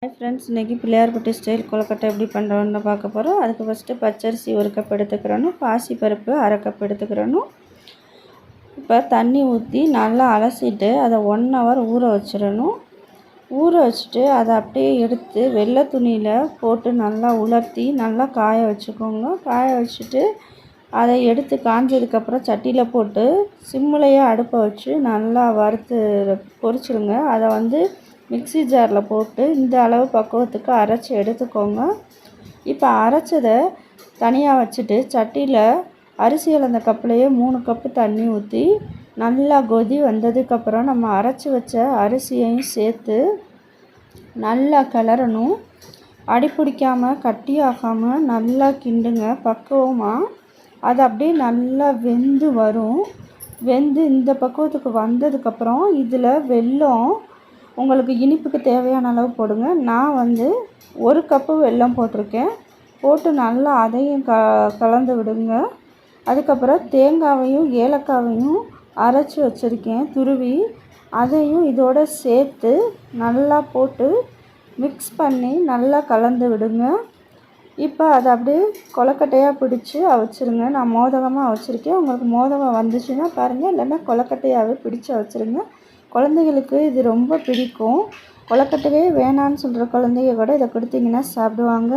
Hi friends, இன்றைக்கி Pillaiyarpatti style கொழுக்கட்டை எப்படி பண்ணுறோன்னு பார்க்க போகிறோம். அதுக்கு ஃபஸ்ட்டு பச்சரிசி 1 கப் எடுத்துக்கிறணும், பாசிப்பருப்பு 1/2 கப் எடுத்துக்கிறணும். இப்போ தண்ணி ஊற்றி நல்லா அலசிட்டு அதை 1 ஹவர் ஊற வச்சிடணும். ஊற வச்சுட்டு அதை அப்படியே எடுத்து வெள்ளை துணியில் போட்டு நல்லா உலர்த்தி நல்லா காய வச்சுக்கோங்க. காய வச்சுட்டு அதை எடுத்து காஞ்சதுக்கப்புறம் சட்டியில் போட்டு சிம்முலையே அடுப்பை வச்சு நல்லா வறுத்து பொரிச்சிடுங்க. அதை மிக்ஸி ஜாரில் போட்டு இந்த அளவு பக்குவத்துக்கு அரைச்சி எடுத்துக்கோங்க. இப்போ அரைச்சதை தனியாக வச்சுட்டு சட்டியில் அரிசி அளந்த கப்புலையே 3 கப்பு தண்ணி ஊற்றி நல்லா கொதி வந்ததுக்கப்புறம் நம்ம அரைச்சி வச்ச அரிசியையும் சேர்த்து நல்லா கிளறணும். அடி பிடிக்காமல் கட்டியாகாமல் நல்லா கிண்டுங்க பக்குவமாக. அது அப்படியே நல்லா வெந்து வரும். வெந்து இந்த பக்குவத்துக்கு வந்ததுக்கப்புறம் இதில் வெல்லம் உங்களுக்கு இனிப்புக்கு தேவையான அளவு போடுங்க. நான் 1 கப்பு வெல்லம் போட்டிருக்கேன். போட்டு நல்லா அதையும் கலந்து விடுங்க. அதுக்கப்புறம் தேங்காவையும் ஏலக்காவையும் அரைச்சி வச்சுருக்கேன் துருவி, அதையும் இதோடு சேர்த்து நல்லா போட்டு மிக்ஸ் பண்ணி நல்லா கலந்து விடுங்க. இப்போ அதை அப்படியே கொழுக்கட்டையாக பிடிச்சி அவிச்சிருங்க. நான் மோதகமாக அவிச்சிருக்கேன். உங்களுக்கு மோதகம் வந்துச்சுன்னா பாருங்கள், இல்லைன்னா கொழுக்கட்டையாகவே பிடிச்சி வச்சுருங்க. குழந்தைகளுக்கு இது ரொம்ப பிடிக்கும். கொழுக்கட்டையே வேணான்னு சொல்கிற குழந்தைங்க கூட இதை கொடுத்தீங்கன்னா சாப்பிடுவாங்க.